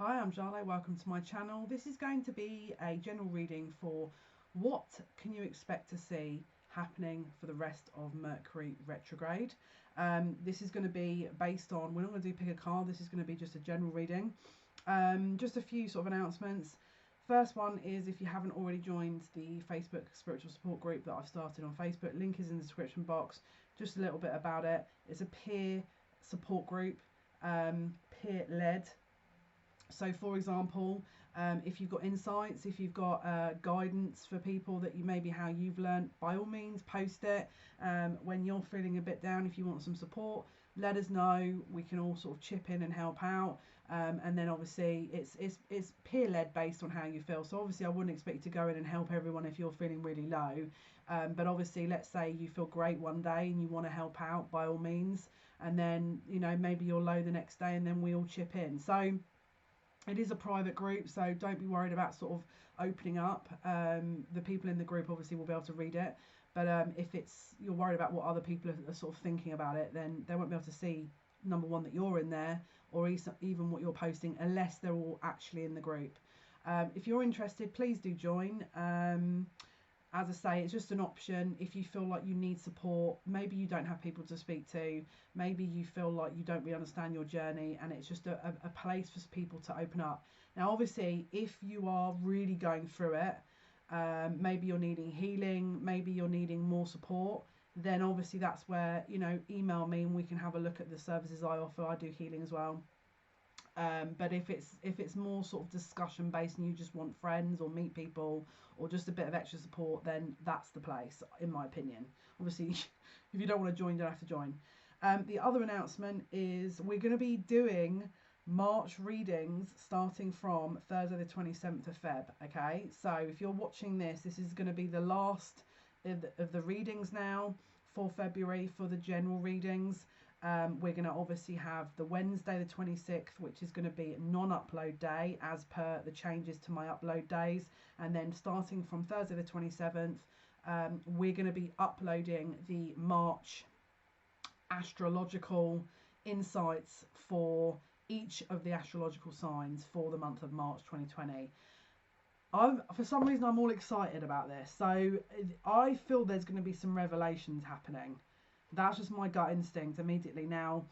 Hi, I'm Jale, welcome to my channel. This is going to be a general reading for what can you expect to see happening for the rest of Mercury retrograde. This is going to be based on, we're not going to do pick a card, this is going to be just a general reading. Just a few sort of announcements. First one is, if you haven't already joined the Facebook spiritual support group that I've started on Facebook, link is in the description box. Just a little bit about it. It's a peer support group, peer led. So for example, if you've got insights, if you've got guidance for people that you maybe how you've learned, by all means post it. When you're feeling a bit down, if you want some support, let us know. We can all sort of chip in and help out. And then obviously it's peer led based on how you feel. So obviously I wouldn't expect you to go in and help everyone if you're feeling really low. But obviously, let's say you feel great one day and you want to help out, by all means. And then, you know, maybe you're low the next day and then we all chip in. So it is a private group, so don't be worried about sort of opening up. The people in the group obviously will be able to read it, but if you're worried about what other people are sort of thinking about it, then they won't be able to see, number one, that you're in there, or even what you're posting, unless they're all actually in the group. If you're interested, please do join. As I say, it's just an option. If you feel like you need support, maybe you don't have people to speak to, maybe you feel like you don't really understand your journey, and it's just a place for people to open up. Now, obviously, if you are really going through it, maybe you're needing healing, maybe you're needing more support, then obviously that's where, you know, email me and we can have a look at the services I offer. I do healing as well. But if it's more sort of discussion based and you just want friends or meet people or just a bit of extra support, then that's the place, in my opinion. Obviously, if you don't want to join, you don't have to join. The other announcement is we're going to be doing March readings starting from Thursday the 27th of Feb. Okay, so if you're watching this is going to be the last of the readings now for February for the general readings. We're going to obviously have the Wednesday the 26th, which is going to be non-upload day as per the changes to my upload days. And then starting from Thursday the 27th, we're going to be uploading the March astrological insights for each of the astrological signs for the month of March 2020. For some reason, I'm all excited about this. So I feel there's going to be some revelations happening. That's just my gut instinct immediately. Now,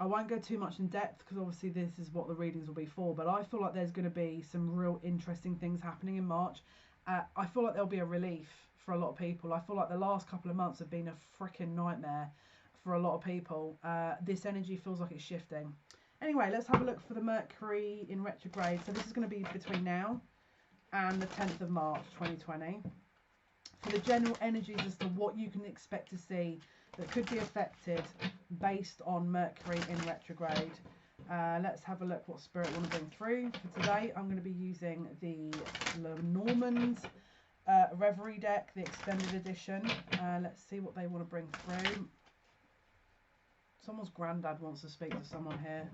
I won't go too much in depth because obviously this is what the readings will be for, but I feel like there's going to be some real interesting things happening in March. I feel like there'll be a relief for a lot of people. I feel like the last couple of months have been a freaking nightmare for a lot of people. This energy feels like it's shifting. Anyway, let's have a look for the Mercury in retrograde. So this is going to be between now and the 10th of March 2020. For the general energies as to what you can expect to see that could be affected based on Mercury in retrograde. Let's have a look what Spirit want to bring through. For today, I'm going to be using the Lenormand Reverie deck, the extended edition. Let's see what they want to bring through. Someone's granddad wants to speak to someone here.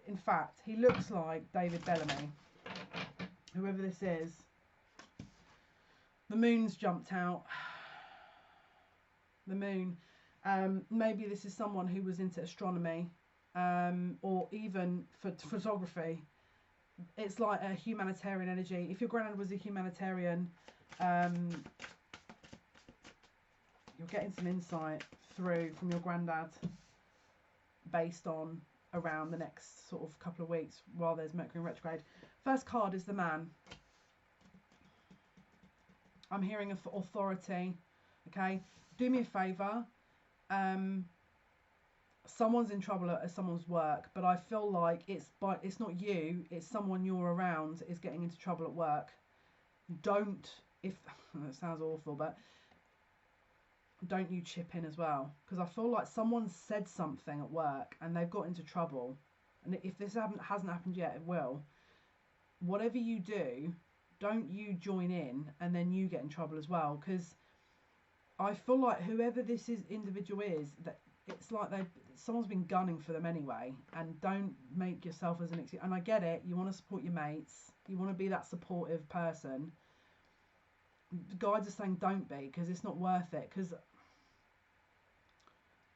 In fact, he looks like David Bellamy, whoever this is. The moon's jumped out. The moon. Maybe this is someone who was into astronomy, or even photography. It's like a humanitarian energy. If your granddad was a humanitarian, you're getting some insight through from your granddad based on around the next sort of couple of weeks while there's Mercury in retrograde. First card is the Man. I'm hearing authority. Okay, do me a favor. Someone's in trouble at someone's work, but I feel like it's not you. It's someone you're around is getting into trouble at work. Don't, if that sounds awful, but don't you chip in as well, because I feel like someone said something at work and they've got into trouble, and if this hasn't happened yet, it will. Whatever you do, don't you join in and then you get in trouble as well, because I feel like whoever this individual is, that it's like someone's been gunning for them anyway, and don't make yourself as an excuse. And I get it, you want to support your mates, you want to be that supportive person. The guides are saying don't be, because it's not worth it, because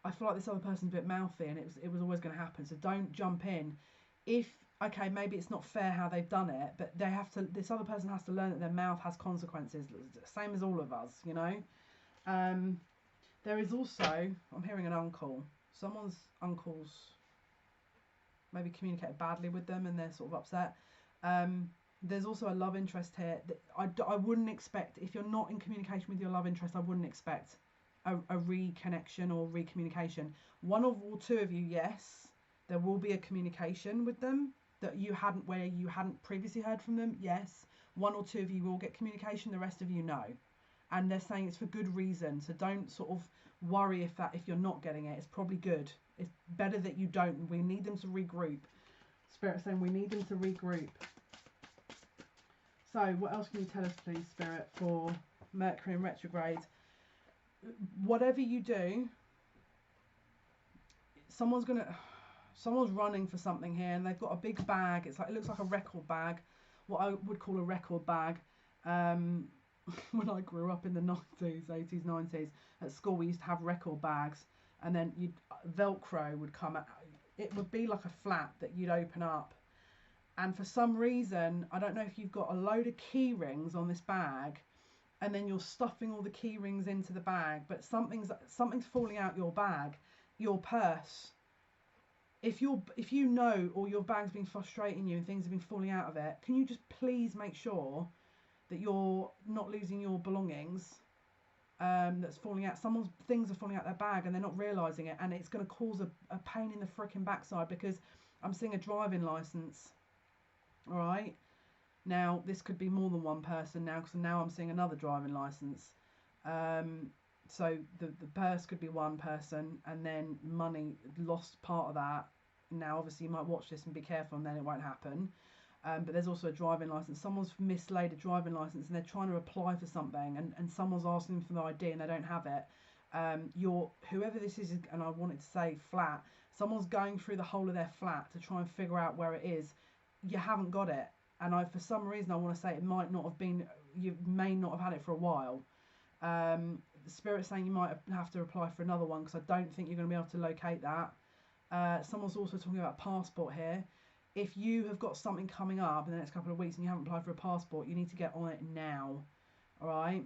I feel like this other person's a bit mouthy, and it was always going to happen. So don't jump in. If okay, maybe it's not fair how they've done it, but they have to. This other person has to learn that their mouth has consequences, same as all of us, you know. There is also, I'm hearing an uncle. Someone's uncles maybe communicated badly with them, and they're sort of upset. There's also a love interest here. I wouldn't expect, if you're not in communication with your love interest, I wouldn't expect a reconnection or recommunication. One or two of you, yes, there will be a communication with them that you hadn't, where you hadn't previously heard from them. Yes, one or two of you will get communication. The rest of you, no. And they're saying it's for good reason. So don't sort of worry if you're not getting it. It's probably good. It's better that you don't. We need them to regroup. Spirit saying we need them to regroup. So what else can you tell us, please, Spirit, for Mercury in retrograde? Whatever you do, someone's running for something here, and they've got a big bag. It looks like a record bag, what I would call a record bag. When I grew up in the 90s, 80s, 90s, at school we used to have record bags, and then Velcro would come out. It would be like a flap that you'd open up, and for some reason, I don't know if you've got a load of key rings on this bag, and then you're stuffing all the key rings into the bag, but something's falling out your bag, your purse. If you know, or your bag's been frustrating you and things have been falling out of it, can you just please make sure that you're not losing your belongings that's falling out? Someone's things are falling out their bag and they're not realising it, and it's going to cause a pain in the frickin' backside, because I'm seeing a driving licence. All right, now this could be more than one person now, because now I'm seeing another driving licence. So the purse could be one person, and then money, lost part of that. Now obviously you might watch this and be careful, and then it won't happen. But there's also a driving licence. Someone's mislaid a driving licence, and they're trying to apply for something, and someone's asking them for the ID and they don't have it. Whoever this is, and I wanted to say flat, someone's going through the whole of their flat to try and figure out where it is. You haven't got it, and for some reason I want to say it might not have been, you may not have had it for a while. The Spirit's saying you might have to apply for another one, because I don't think you're going to be able to locate that. Someone's also talking about passport here. If you have got something coming up in the next couple of weeks and you haven't applied for a passport, you need to get on it now. All right?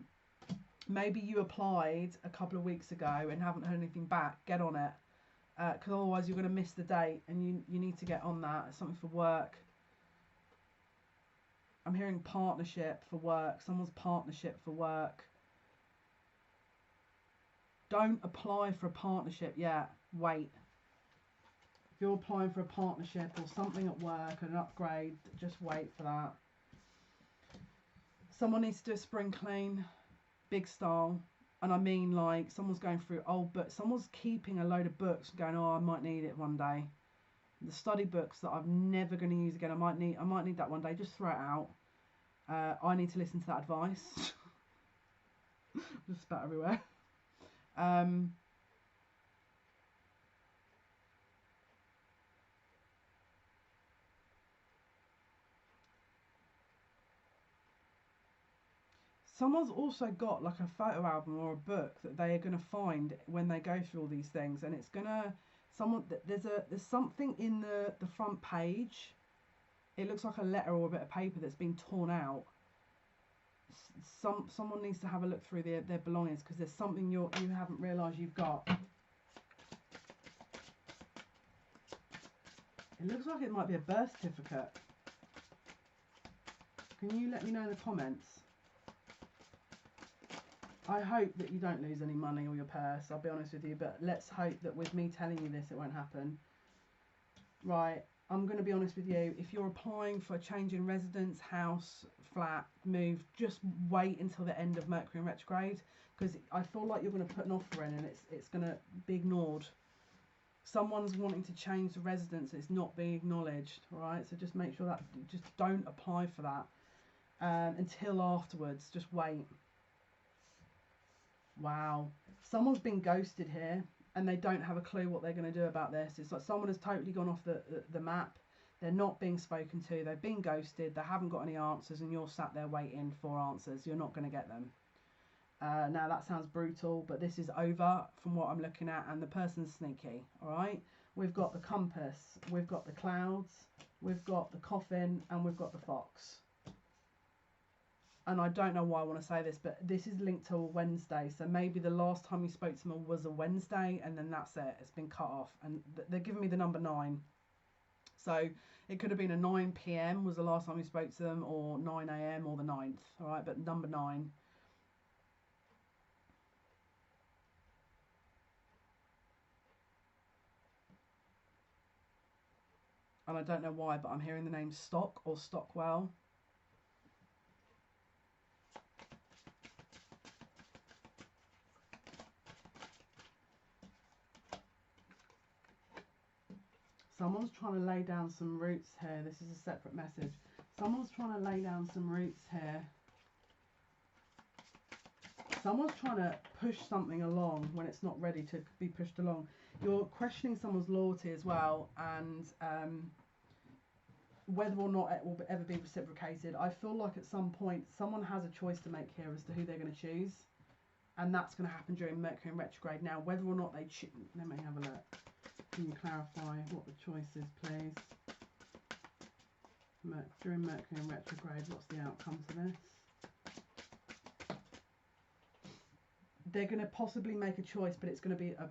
Maybe you applied a couple of weeks ago and haven't heard anything back. Get on it, because otherwise you're going to miss the date, and you need to get on that. It's something for work. I'm hearing partnership for work. Someone's partnership for work. Don't apply for a partnership yet. Wait. If you're applying for a partnership or something at work, an upgrade, just wait for that. Someone needs to do a spring clean, big style. And I mean, like, someone's going through old books. Someone's keeping a load of books going, oh, I might need it one day. The study books that I'm never going to use again. I might need that one day. Just throw it out. I need to listen to that advice. Just spat everywhere. Someone's also got like a photo album or a book that they are going to find when they go through all these things, and it's gonna there's something in the front page. It looks like a letter or a bit of paper that's been torn out. Someone needs to have a look through their belongings, because there's something you haven't realised you've got. It looks like it might be a birth certificate. Can you let me know in the comments? I hope that you don't lose any money or your purse, I'll be honest with you, but let's hope that with me telling you this, it won't happen. Right, I'm going to be honest with you. If you're applying for a change in residence, house, flat, move, just wait until the end of Mercury in retrograde, because I feel like you're going to put an offer in and it's going to be ignored. Someone's wanting to change the residence, it's not being acknowledged, alright? So just make sure that, just don't apply for that until afterwards. Just wait. Wow. Someone's been ghosted here, and they don't have a clue what they're going to do about this. It's like someone has totally gone off the map. They're not being spoken to. They've been ghosted. They haven't got any answers, and you're sat there waiting for answers. You're not going to get them. Now that sounds brutal, but this is over from what I'm looking at, and the person's sneaky. All right, we've got the compass, we've got the clouds, we've got the coffin, and we've got the fox. And I don't know why I want to say this, but this is linked to a Wednesday. So maybe the last time you spoke to them was a Wednesday, and then that's it. It's been cut off. And they're giving me the number 9. So it could have been a 9 p.m. was the last time you spoke to them, or 9 a.m. or the 9th. All right, but number 9. And I don't know why, but I'm hearing the name Stock or Stockwell. Someone's trying to lay down some roots here. This is a separate message. Someone's trying to lay down some roots here. Someone's trying to push something along when it's not ready to be pushed along. You're questioning someone's loyalty as well, and whether or not it will ever be reciprocated. I feel like at some point someone has a choice to make here as to who they're going to choose, and that's going to happen during Mercury in retrograde. Now, whether or not they choose, let me have a look. Can you clarify what the choice is, please? During Mercury in retrograde, what's the outcome to this? They're going to possibly make a choice, but it's going to be a...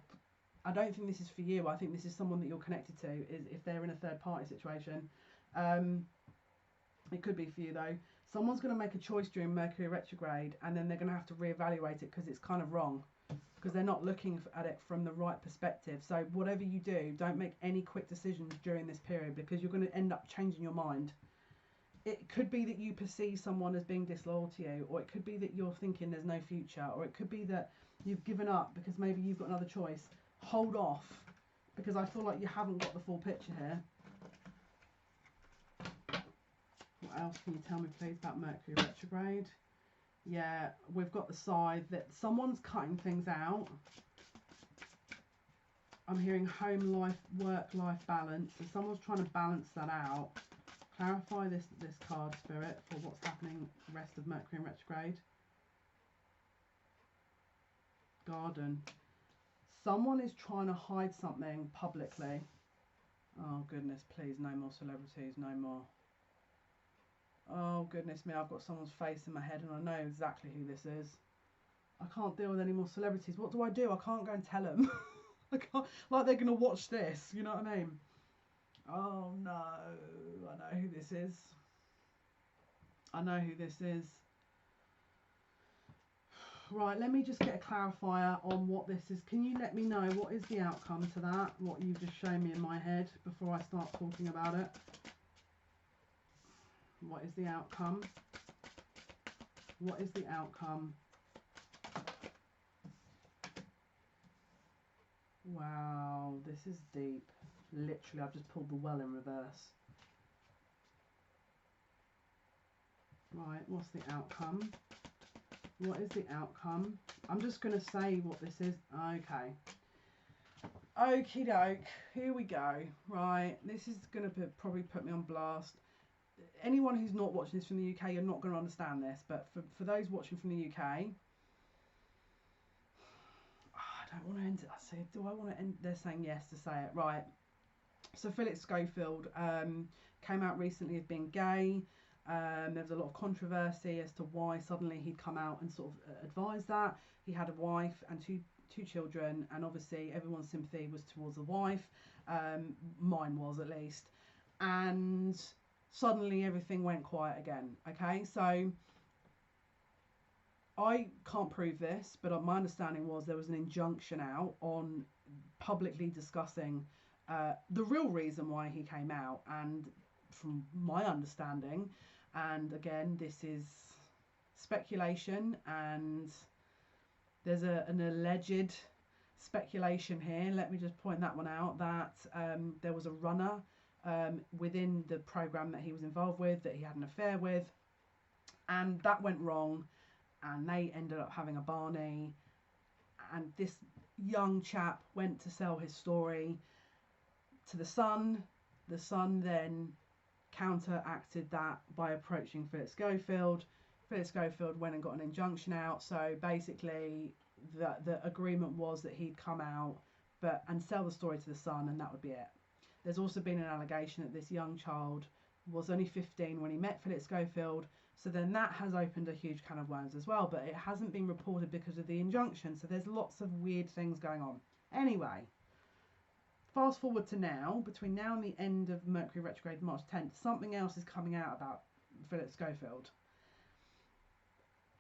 I don't think this is for you. I think this is someone that you're connected to, is if they're in a third party situation. It could be for you, though. Someone's going to make a choice during Mercury retrograde, and then they're going to have to reevaluate it because it's kind of wrong, because they're not looking at it from the right perspective. So whatever you do, don't make any quick decisions during this period, because you're going to end up changing your mind. It could be that you perceive someone as being disloyal to you, or it could be that you're thinking there's no future, or it could be that you've given up because maybe you've got another choice. Hold off, because I feel like you haven't got the full picture here. What else can you tell me, please, about Mercury retrograde? Yeah, we've got the side that someone's cutting things out. I'm hearing home life, work-life balance. So someone's trying to balance that out. Clarify this card, Spirit, for what's happening the rest of Mercury in retrograde. Garden. Someone is trying to hide something publicly. Oh, goodness, please, no more celebrities, no more. Oh, goodness me, I've got someone's face in my head and I know exactly who this is. I can't deal with any more celebrities. What do? I can't go and tell them. I can't, like they're going to watch this, you know what I mean? Oh, no, I know who this is. I know who this is. Right, let me just get a clarifier on what this is. Can you let me know what is the outcome to that? What you've just shown me in my head before I start talking about it. What is the outcome? What is the outcome? Wow, this is deep. Literally, I've just pulled the well in reverse. Right, what's the outcome? What is the outcome? I'm just going to say what this is. Okay. Okie doke. Here we go. Right, this is going to probably put me on blast. Anyone who's not watching this from the UK, you're not going to understand this. But for those watching from the UK, I don't want to end it. I say, do I want to end? They're saying yes to say it. Right. So Philip Schofield came out recently as being gay. There was a lot of controversy as to why suddenly he'd come out and sort of advised that. He had a wife and two children, and obviously everyone's sympathy was towards the wife. Mine was, at least. And suddenly everything went quiet again. Okay, so I can't prove this, but my understanding was there was an injunction out on publicly discussing the real reason why he came out. And from my understanding, and again, this is speculation, and there's an alleged speculation here. Let me just point that one out, that there was a runner within the program that he was involved with that he had an affair with, and that went wrong, and they ended up having a Barney, and this young chap went to sell his story to the Sun. The Sun then counteracted that by approaching Philip Schofield. Philip Schofield went and got an injunction out. So basically, the agreement was that he'd come out and sell the story to the Sun, and that would be it. There's also been an allegation that this young child was only 15 when he met Philip Schofield. So then that has opened a huge can of worms as well, but it hasn't been reported because of the injunction. So there's lots of weird things going on. Anyway, fast forward to now, between now and the end of Mercury Retrograde, March 10th, something else is coming out about Philip Schofield.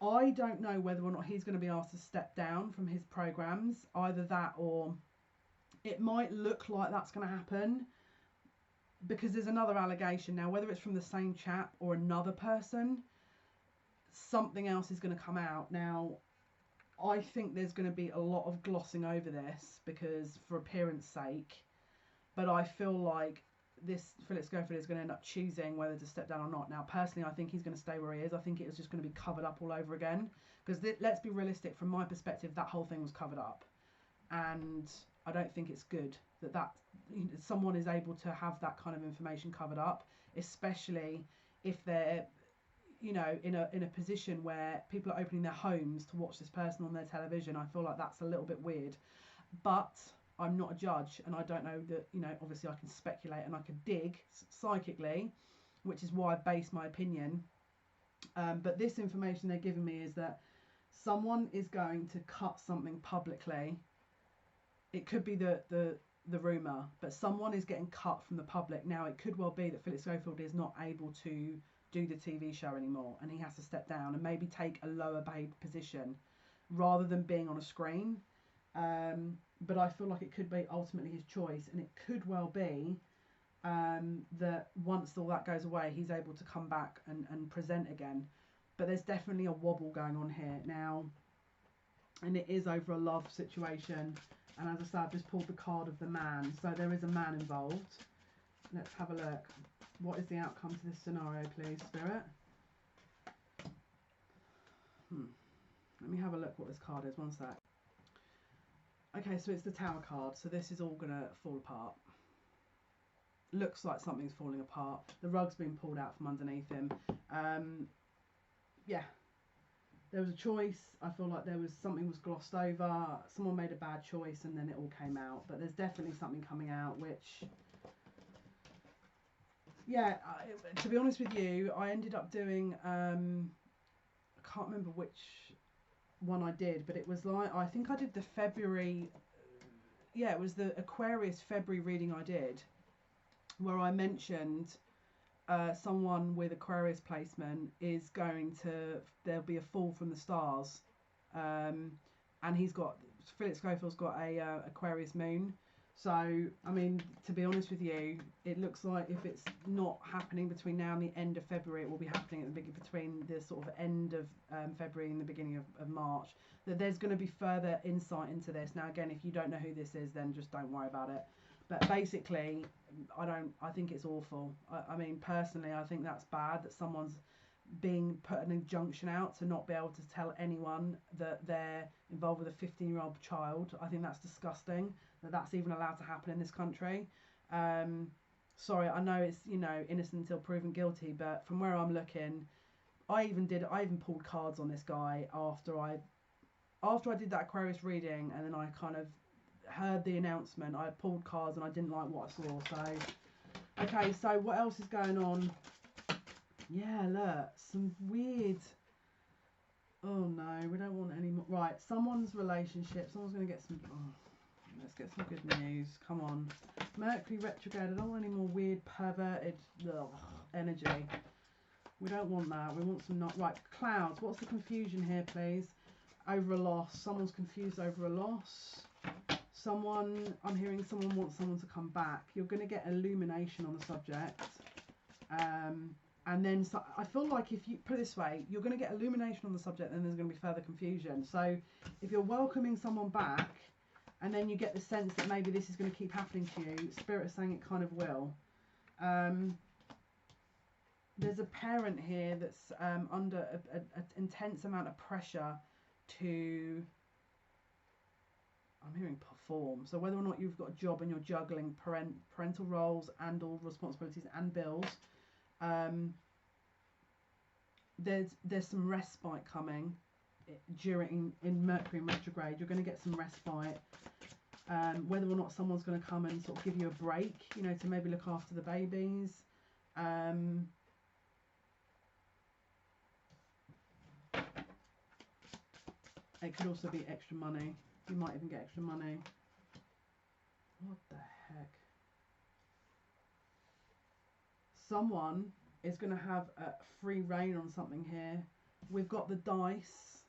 I don't know whether or not he's going to be asked to step down from his programs, either that or it might look like that's going to happen, because there's another allegation now, whether it's from the same chap or another person, something else is going to come out. Now, I think there's going to be a lot of glossing over this because for appearance sake, but I feel like this Philip Schofield is going to end up choosing whether to step down or not. Now, personally, I think he's going to stay where he is. I think it was just going to be covered up all over again, because let's be realistic, from my perspective, that whole thing was covered up, and I don't think it's good that someone is able to have that kind of information covered up, especially if they're, you know, in a position where people are opening their homes to watch this person on their television. I feel like that's a little bit weird, but I'm not a judge, and I don't know that, you know, obviously I can speculate and I can dig psychically, which is why I base my opinion. But this information they're giving me is that someone is going to cut something publicly. It could be the rumour, but someone is getting cut from the public. Now, it could well be that Philip Schofield is not able to do the TV show anymore, and he has to step down and maybe take a lower paid position rather than being on a screen. But I feel like it could be ultimately his choice, and it could well be that once all that goes away, he's able to come back and present again. But there's definitely a wobble going on here now, and it is over a love situation. And as I said, I've just pulled the card of the man, so there is a man involved. Let's have a look. What is the outcome to this scenario, please, Spirit? Let me have a look what this card is. One sec. Okay, so it's the Tower card, so this is all going to fall apart. Looks like something's falling apart. The rug's been pulled out from underneath him. Yeah. There was a choice. I feel like something was glossed over. Someone made a bad choice and then it all came out. But there's definitely something coming out which... Yeah, to be honest with you, I ended up doing... I can't remember which one I did, but it was like... I think I did the February... Yeah, it was the Aquarius February reading I did, where I mentioned... someone with Aquarius placement is going to, there'll be a fall from the stars, and Philip Schofield's got a Aquarius moon. So I mean, to be honest with you, it looks like if it's not happening between now and the end of February, it will be happening between the sort of end of February and the beginning of March. That there's going to be further insight into this. Now again, if you don't know who this is, then just don't worry about it. But basically, I think it's awful. I mean, personally, I think that's bad that someone's being put an injunction out to not be able to tell anyone that they're involved with a 15-year-old child. I think that's disgusting that that's even allowed to happen in this country. Sorry, I know it's, you know, innocent until proven guilty, but from where I'm looking, I even pulled cards on this guy after I did that Aquarius reading, and then I kind of heard the announcement. I pulled cards and I didn't like what I saw. So okay, so what else is going on? Yeah, look, some weird... Oh no, we don't want any more. Right, someone's relationship, someone's going to get some... Oh, let's get some good news. Come on. Mercury retrograde. I don't want any more weird perverted energy. We don't want that. We want some not... Right, clouds. What's the confusion here, please? Over a loss. Someone's confused over a loss. I'm hearing someone wants someone to come back. You're going to get illumination on the subject. And then I feel like if you put it this way, you're going to get illumination on the subject and there's going to be further confusion. So if you're welcoming someone back and then you get the sense that maybe this is going to keep happening to you, Spirit is saying it kind of will. There's a parent here that's under an intense amount of pressure to... I'm hearing perform. So whether or not you've got a job and you're juggling parental roles and all responsibilities and bills, there's some respite coming during in Mercury retrograde. You're going to get some respite. Whether or not someone's going to come and sort of give you a break, you know, to maybe look after the babies. It could also be extra money. You might even get extra money. What the heck? Someone is going to have a free reign on something here. We've got the dice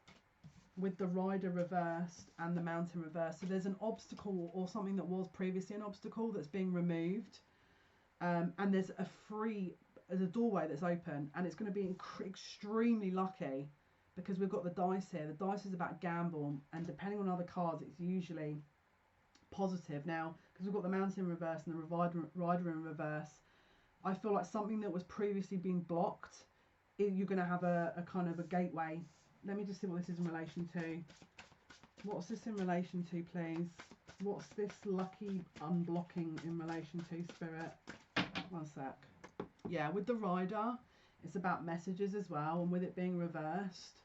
with the rider reversed and the mountain reversed. So there's an obstacle or something that was previously an obstacle that's being removed. And there's a doorway that's open, and it's going to be extremely lucky because we've got the dice here. The dice is about gamble, and depending on other cards, it's usually positive. Now, because we've got the mountain in reverse and the rider in reverse, I feel like something that was previously being blocked, you're going to have a kind of a gateway. Let me just see what this is in relation to. What's this in relation to, please? What's this lucky unblocking in relation to, Spirit? One sec. Yeah, with the rider, it's about messages as well, and with it being reversed,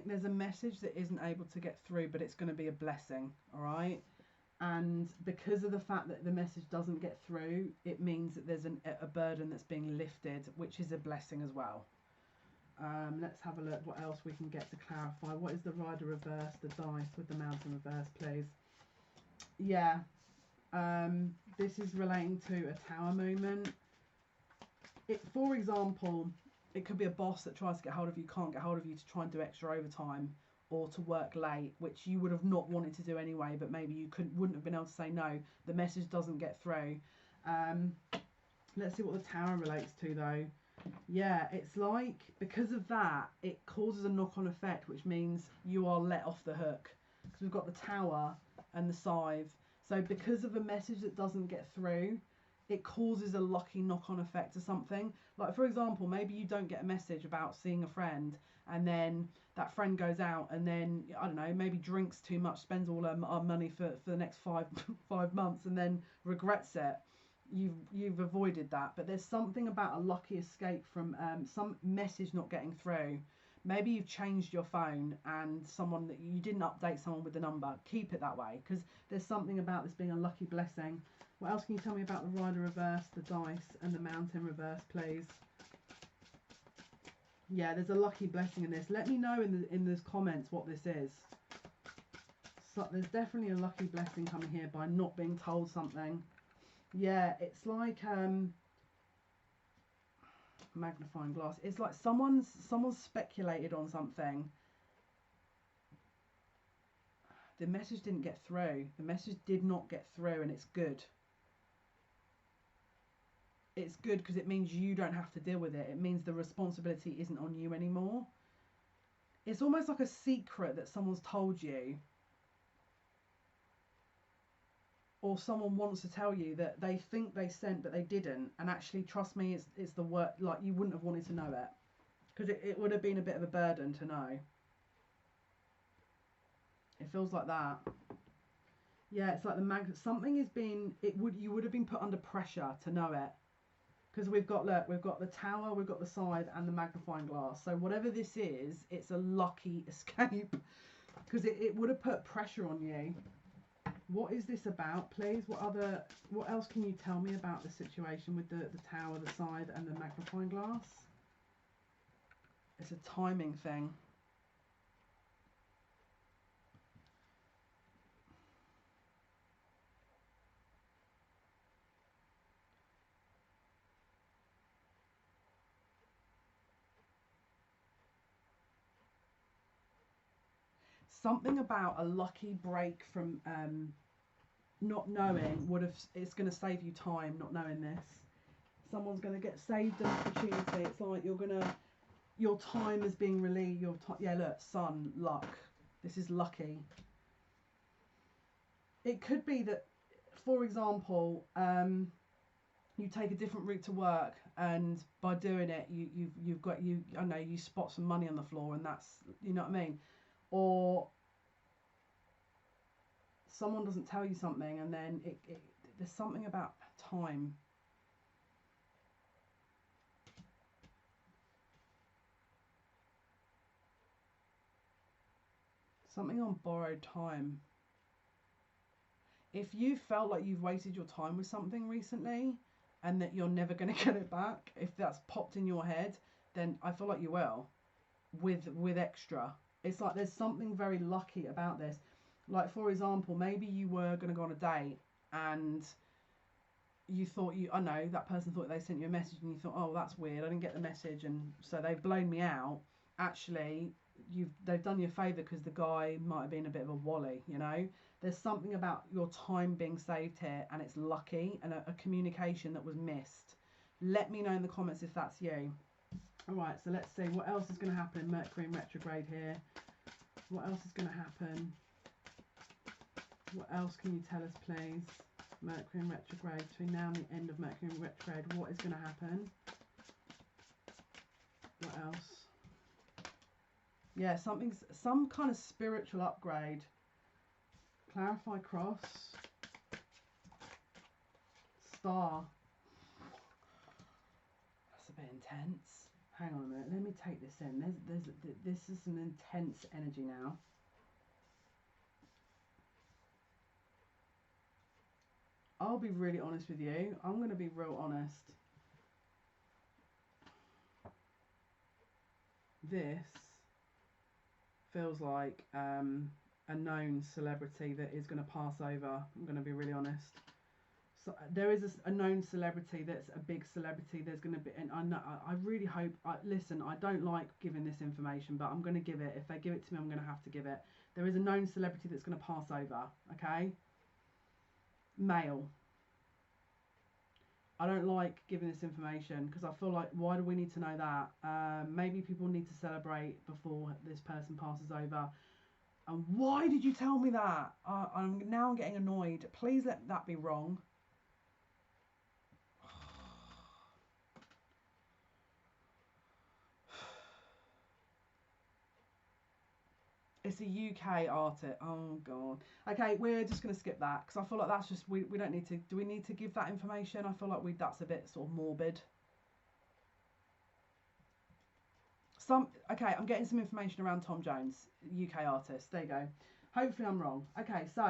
there's a message that isn't able to get through, but it's going to be a blessing, all right? And because of the fact that the message doesn't get through, it means that there's a burden that's being lifted, which is a blessing as well. Let's have a look what else we can get to clarify. What is the rider reverse, the dice with the mountain reverse, please? Yeah, this is relating to a tower moment. For example, it could be a boss that tries to get hold of you, can't get hold of you, to try and do extra overtime or to work late, which you would have not wanted to do anyway, but maybe you wouldn't have been able to say no. The message doesn't get through. Let's see what the tower relates to, though. Yeah, it's like, because of that, it causes a knock-on effect, which means you are let off the hook. Because we've got the tower and the scythe. So because of a message that doesn't get through, it causes a lucky knock-on effect to something. Like, for example, maybe you don't get a message about seeing a friend, and then that friend goes out and then, I don't know, maybe drinks too much, spends all her money for the next five months, and then regrets it. You've avoided that. But there's something about a lucky escape from some message not getting through. Maybe you've changed your phone and someone that you didn't update someone with the number. Keep it that way, because there's something about this being a lucky blessing. What else can you tell me about the rider reverse, the dice, and the mountain reverse, please? Yeah, there's a lucky blessing in this. Let me know in the comments what this is. So there's definitely a lucky blessing coming here by not being told something. Yeah, it's like magnifying glass. It's like someone's speculated on something. The message didn't get through. The message did not get through, and it's good. It's good because it means you don't have to deal with it. It means the responsibility isn't on you anymore. It's almost like a secret that someone's told you, or someone wants to tell you that they think they sent but they didn't, and actually, trust me, it's the work. Like, you wouldn't have wanted to know it, because it would have been a bit of a burden to know. It feels like that. Yeah, it's like something is being, you would have been put under pressure to know it. Because we've got the tower, we've got the side, and the magnifying glass. So whatever this is, it's a lucky escape, because it would have put pressure on you. What is this about, please? What else can you tell me about the situation with the tower, the side, and the magnifying glass? It's a timing thing. Something about a lucky break from not knowing it's going to save you time, not knowing this. Someone's going to get saved an opportunity. It's like your time is being relieved. Yeah, look, sun, luck. This is lucky. It could be that, for example, you take a different route to work, and by doing it, you spot some money on the floor, and that's, you know what I mean. Or someone doesn't tell you something, and then there's something about time. Something on borrowed time. If you felt like you've wasted your time with something recently and that you're never going to get it back, if that's popped in your head, then I feel like you will, with extra. It's like there's something very lucky about this. Like, for example, maybe you were going to go on a date and you thought I know that person thought they sent you a message and you thought, oh, that's weird, I didn't get the message, and so they've blown me out. Actually, they've done you a favour because the guy might have been a bit of a wally, you know. There's something about your time being saved here, and it's lucky, and a communication that was missed. Let me know in the comments if that's you. All right, so let's see what else is going to happen. Mercury in retrograde here. What else is going to happen? What else can you tell us, please? Mercury in retrograde, between now and the end of Mercury in retrograde, what is going to happen? What else? Yeah, some kind of spiritual upgrade. Clarify cross. Star. That's a bit intense. Hang on a minute, let me take this in. This is an intense energy now. I'll be really honest with you. I'm going to be real honest. This feels like a known celebrity that is going to pass over. I'm going to be really honest. So there is a known celebrity that's a big celebrity. There's going to be, and I really hope. Listen, I don't like giving this information, but I'm going to give it. If they give it to me, I'm going to have to give it. There is a known celebrity that's going to pass over. Okay. Male. I don't like giving this information because I feel like, why do we need to know that? Maybe people need to celebrate before this person passes over. And why did you tell me that? I'm now getting annoyed. Please let that be wrong. It's a UK artist. Oh god. Okay, we're just going to skip that because I feel like that's just, we don't need to. Do we need to give that information? I feel like that's a bit sort of morbid. Okay, I'm getting some information around Tom Jones, UK artist. There you go. Hopefully I'm wrong. Okay, so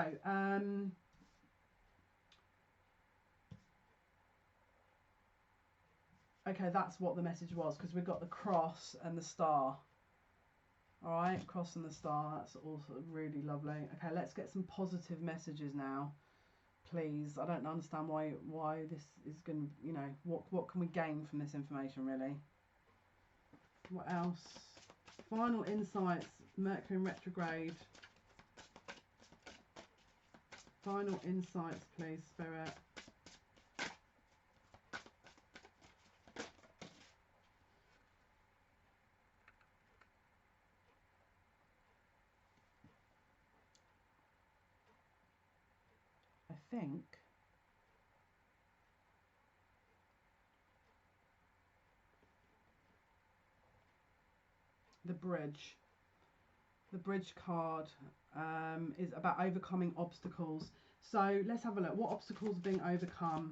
okay, that's what the message was, because we've got the cross and the star. All right, cross and the star. That's also really lovely. Okay, let's get some positive messages now, please. I don't understand why this is going to, you know, what can we gain from this information, really? What else? Final insights. Mercury in retrograde. Final insights, please, Spirit. I think the bridge card is about overcoming obstacles. So let's have a look. What obstacles are being overcome?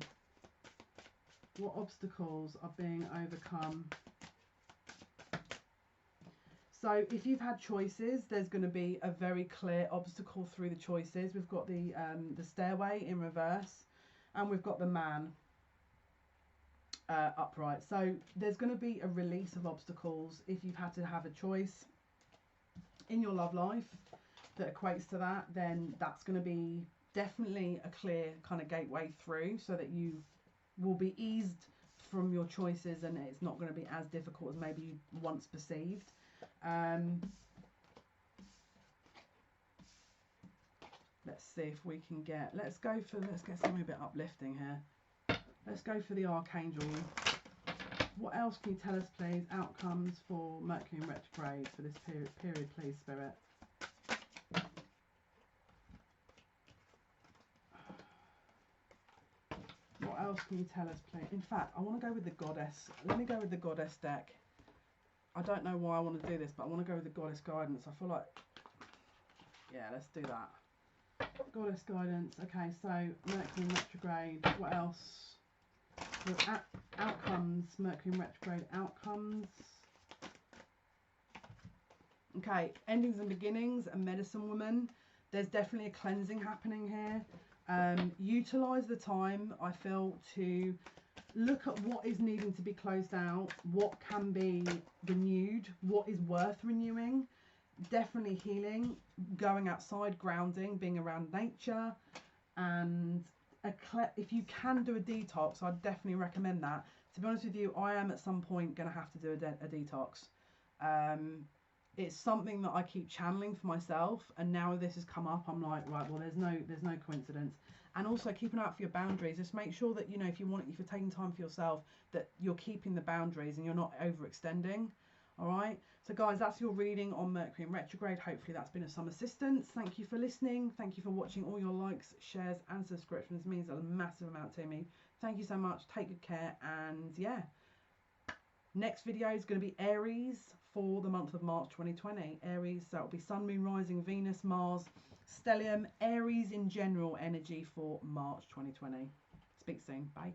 What obstacles are being overcome? So if you've had choices, there's going to be a very clear obstacle through the choices. We've got the stairway in reverse, and we've got the man upright. So there's going to be a release of obstacles if you've had to have a choice in your love life that equates to that. Then that's going to be definitely a clear kind of gateway through, so that you will be eased from your choices, and it's not going to be as difficult as maybe you once perceived. Let's see if we can get, let's get something a bit uplifting here. Let's go for the Archangel. What else can you tell us, please? Outcomes for Mercury in retrograde for this period, please, Spirit. What else can you tell us, please? In fact, I want to go with the Goddess. Let me go with the Goddess deck. I don't know why I want to do this, but I want to go with the Goddess guidance. I feel like, yeah, let's do that. Goddess guidance. Okay, so Mercury in retrograde. What else? Outcomes. Mercury in retrograde. Outcomes. Okay, endings and beginnings, a medicine woman. There's definitely a cleansing happening here. Utilize the time, I feel, to look at what is needing to be closed out, what can be renewed, what is worth renewing. Definitely healing, going outside, grounding, being around nature, and if you can do a detox, I'd definitely recommend that. To be honest with you, I am at some point going to have to do a detox. It's something that I keep channeling for myself, and now this has come up, I'm like, right, well, there's no coincidence. And also keep an eye out for your boundaries. Just make sure that, you know, if you're taking time for yourself, that you're keeping the boundaries and you're not overextending. All right, so guys, that's your reading on Mercury in retrograde. Hopefully that's been of some assistance. Thank you for listening. Thank you for watching. All your likes, shares and subscriptions means a massive amount to me. Thank you so much. Take good care, and yeah, next video is going to be Aries for the month of March 2020. Aries, so it'll be Sun, Moon, Rising, Venus, Mars, Stellium, Aries in general energy for March 2020. Speak soon. Bye.